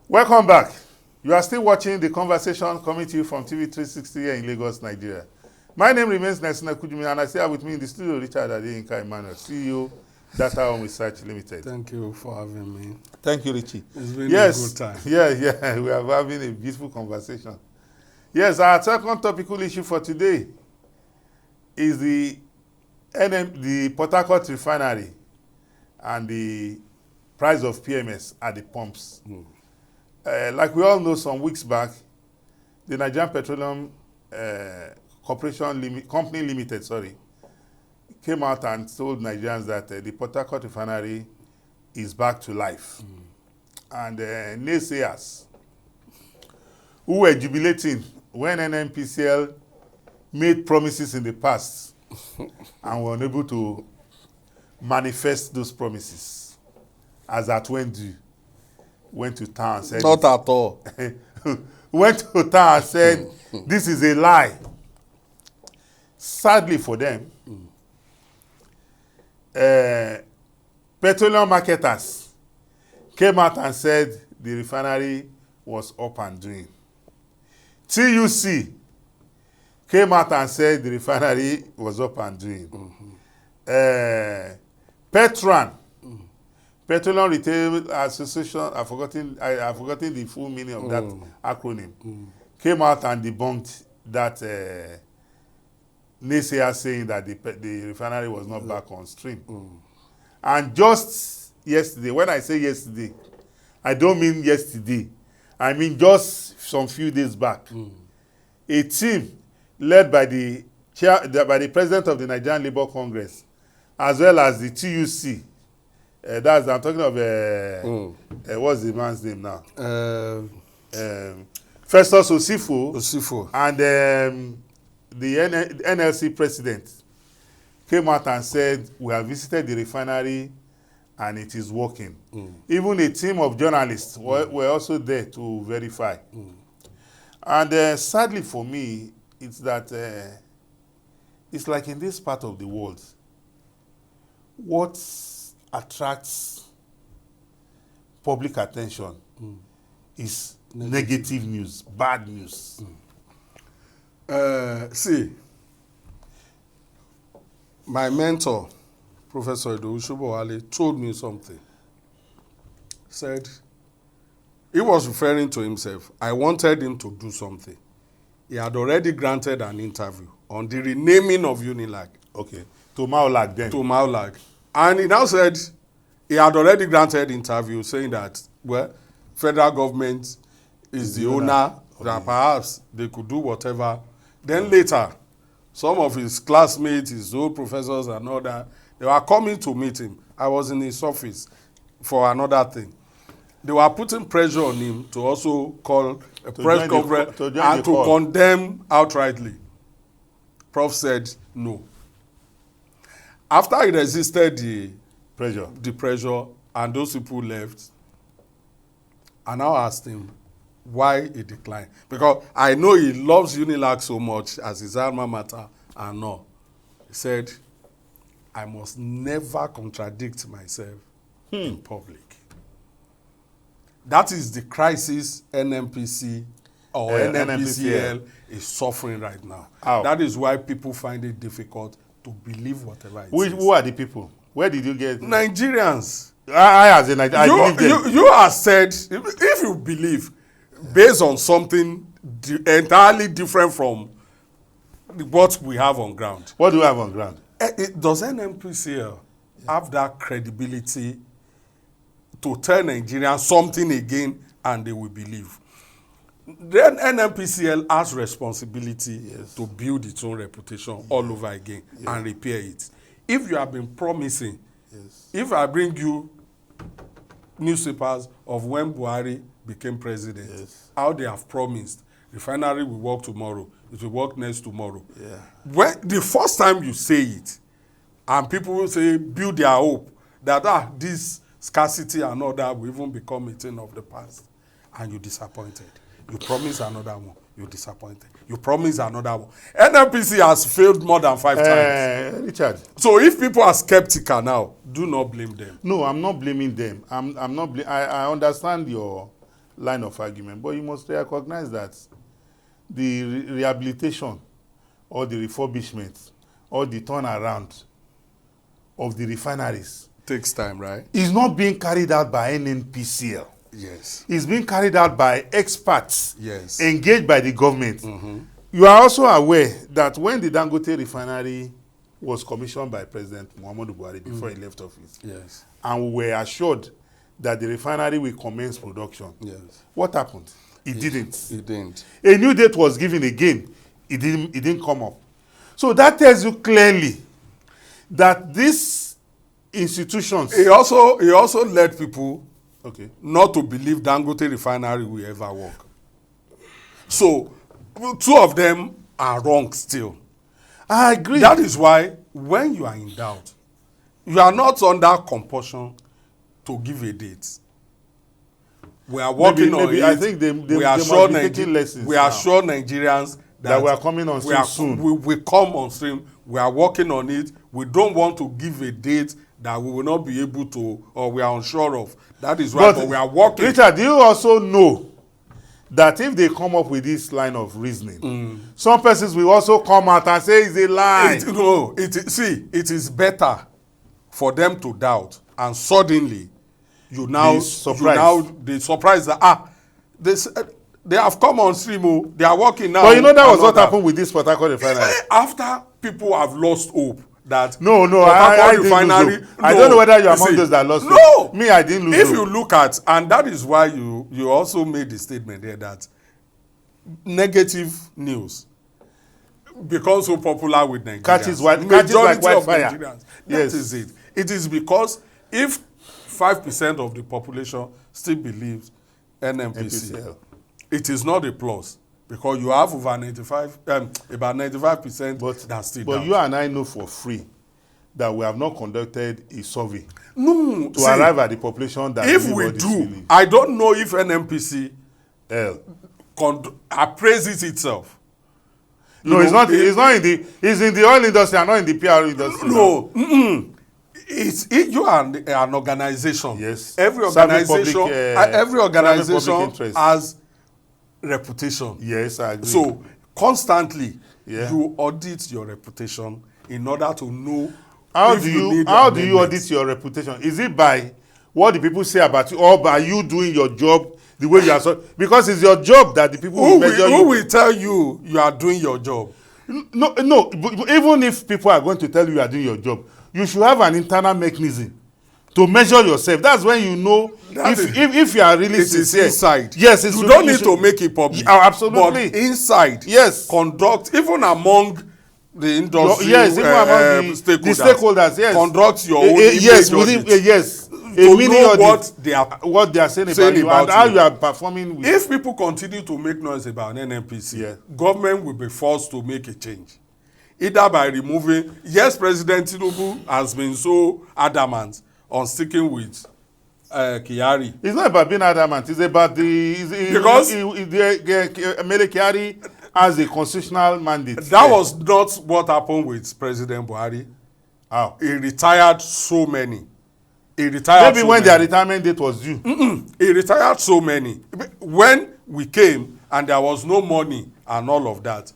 Welcome back. You are still watching the conversation coming to you from TV360 here in Lagos, Nigeria. My name remains Nesina Kujumi, and I still have with me in the studio Richard Adeyinka Emmanuel, CEO, Data Home Research Limited. Thank you for having me. Thank you, Richie. It's been a good time. Yeah, we are having a beautiful conversation. Yes, our second topical issue for today is the Port Harcourt refinery and the price of PMS at the pumps. Like we all know, some weeks back, the Nigerian Petroleum Company Limited, came out and told Nigerians that the Port Harcourt refinery is back to life. And naysayers who were jubilating when NNPCL made promises in the past and were unable to manifest those promises, as at when due, went to town and said... Not at all. Went to town and said, this is a lie. Sadly for them, petroleum marketers came out and said the refinery was up and doing. TUC came out and said the refinery was up and doing. Petran, Petroleum Retail Association, I've forgotten the full meaning of that acronym, came out and debunked that naysayer saying that the refinery was not back on stream. And just yesterday, when I say yesterday, I don't mean yesterday. I mean just some few days back. A team led by the president of the Nigerian Labour Congress, as well as the TUC, I'm talking of, what's the man's name now? Festus Osifo. And the NLC president came out and said, we have visited the refinery and it is working. Even a team of journalists were also there to verify. And sadly for me, it's that it's like in this part of the world, what attracts public attention is negative news, bad news. See, my mentor, Professor Shubowale, told me something. Said, he was referring to himself. I wanted him to do something. He had already granted an interview on the renaming of Unilag. Okay, to Maolag then. To Maolag. And he now said he had already granted interview saying that, well, federal government is the owner, that perhaps they could do whatever. Then later, some of his classmates, his old professors and all that, they were coming to meet him. I was in his office for another thing. They were putting pressure on him to also call a press conference and to condemn outrightly. Prof said no. After he resisted the pressure, and those people left, I now asked him why he declined. Because I know he loves Unilag so much as his alma mater and all. He said, I must never contradict myself in public. That is the crisis NNPC or NNPCL is suffering right now. Ow. That is why people find it difficult to believe whatever it is. Who are the people? Where did you get them? Nigerians. I believe them. You have said, if you believe, based on something entirely different from what we have on ground. What do we have on ground? Does NNPCL have that credibility to tell Nigerians something again and they will believe? Then NNPCL has responsibility to build its own reputation all over again and repair it. If you have been promising, if I bring you newspapers of when Buhari became president, how they have promised, refinery will work tomorrow, it will work next tomorrow. When the first time you say it, and people will say, build their hope, that this scarcity and all that will even become a thing of the past, and you're disappointed. You promise another one, you're disappointed. You promise another one. NNPC has failed more than 5 times. Richard. So if people are skeptical now, do not blame them. No, I'm not blaming them. I understand your line of argument. But you must recognize that the rehabilitation or the refurbishment or the turnaround of the refineries Takes time, right? is not being carried out by NNPCL. Yes. It's being carried out by experts Yes. engaged by the government. You are also aware that when the Dangote refinery was commissioned by President Muhammadu Buhari before he left office, Yes. and we were assured that the refinery will commence production, Yes. what happened? It didn't. It didn't. A new date was given again. It didn't come up. So that tells you clearly that these institutions. He also led people Okay. not to believe Dangote refinery will ever work. So, two of them are wrong still. I agree. That is why when you are in doubt, you are not under compulsion to give a date. We are working on it. I think they we must be taking lessons we are now. sure Nigerians That we are coming on stream soon. We will come on stream. We are working on it. We don't want to give a date that we will not be able to, or we are unsure of. That is right, but we are working. Richard, do you also know that if they come up with this line of reasoning, some persons will also come out and say it's a lie? It is better for them to doubt, and suddenly they surprise that they have come on stream. They are working now. But you know that was what happened with this Port Harcourt refinery. After people have lost hope that No, I didn't lose hope. I don't know whether you're among those that lost hope. Me, I didn't lose hope. If you look at, and that is why you also made the statement there that negative news becomes so popular with Nigerians. Catches like wildfire. Nigerians. That is it. It is because if 5% of the population still believes NNPC, it is not a plus, because you have over 95, about 95% that still doubt. But you and I know for free that we have not conducted a survey to arrive at the population that if we do, I don't know if NNPC appraises itself. No, it's not. It's not in the. It's in the oil industry and not in the PR industry. No, you are an organization. Yes. Every organization has reputation. Yes, I agree. So constantly, you audit your reputation in order to know. How do you audit your reputation? Is it by what the people say about you, or by you doing your job the way you are? Because it's your job that the people will measure you. Who will tell you are doing your job? No. Even if people are going to tell you are doing your job, you should have an internal mechanism to measure yourself. That's when you know if you are really sincere. It is inside. Yes, you don't need to make it public. Absolutely. But inside, yes, conduct, even among the industry, even among the stakeholders, yes, conduct your own yes, a mini audit what they are saying about you and how you are performing with. If people continue to make noise about NNPC, government will be forced to make a change, either by removing. Yes, President Tinubu has been so adamant on sticking with Kyari. It's not about being adamant. It's about because Mele Kyari has a constitutional mandate. That was not what happened with President Buhari. How? He retired so many. Maybe when their retirement date was due. He retired so many. When we came and there was no money and all of that,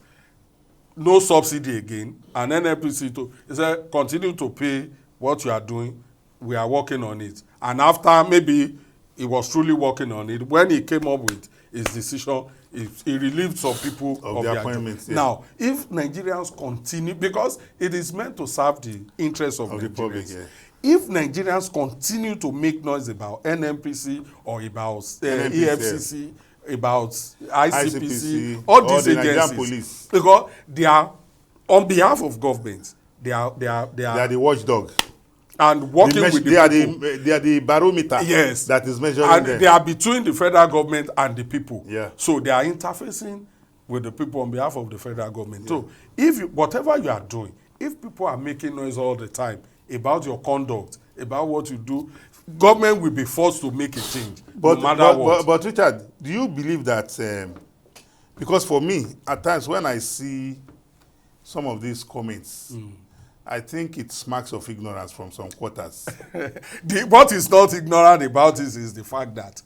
no subsidy again, and NNPC he said, continue to pay what you are doing. We are working on it. And after maybe he was truly working on it, when he came up with his decision, he relieved some people of their appointments. Yeah. Now, if Nigerians continue, because it is meant to serve the interests of Nigerians, public, if Nigerians continue to make noise about NNPC or about EFCC, about ICPC, all these agencies, because they are, on behalf of government, they are the watchdog. And working with they are the barometer, yes, that is measuring and them. They are between the federal government and the people. Yeah. So they are interfacing with the people on behalf of the federal government. Yeah. So whatever you are doing, if people are making noise all the time about your conduct, about what you do, government will be forced to make a change, no matter what. But Richard, do you believe that, because for me, at times when I see some of these comments, I think it smacks of ignorance from some quarters. What is not ignorant about this is the fact that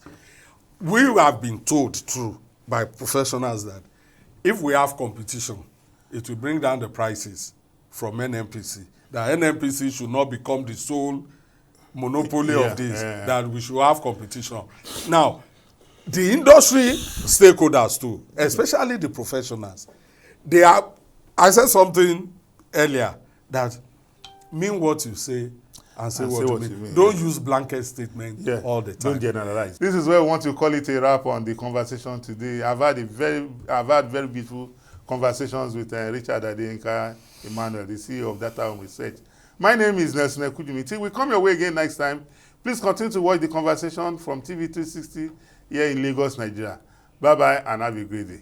we have been told through by professionals that if we have competition, it will bring down the prices from NNPC. That NNPC should not become the sole monopoly of this, that we should have competition. Now, the industry stakeholders too, especially the professionals, they are, I said something earlier, that mean what you say and say what you mean. Don't use blanket statements all the time. Don't generalize. This is where we want to call it a wrap on the conversation today. I've had very beautiful conversations with Richard Adeyinka Emmanuel, the CEO of Data Home Research. My name is Nelson Ekujimi. Till we come your way again next time, please continue to watch the conversation from TV 360 here in Lagos, Nigeria. Bye-bye and have a great day.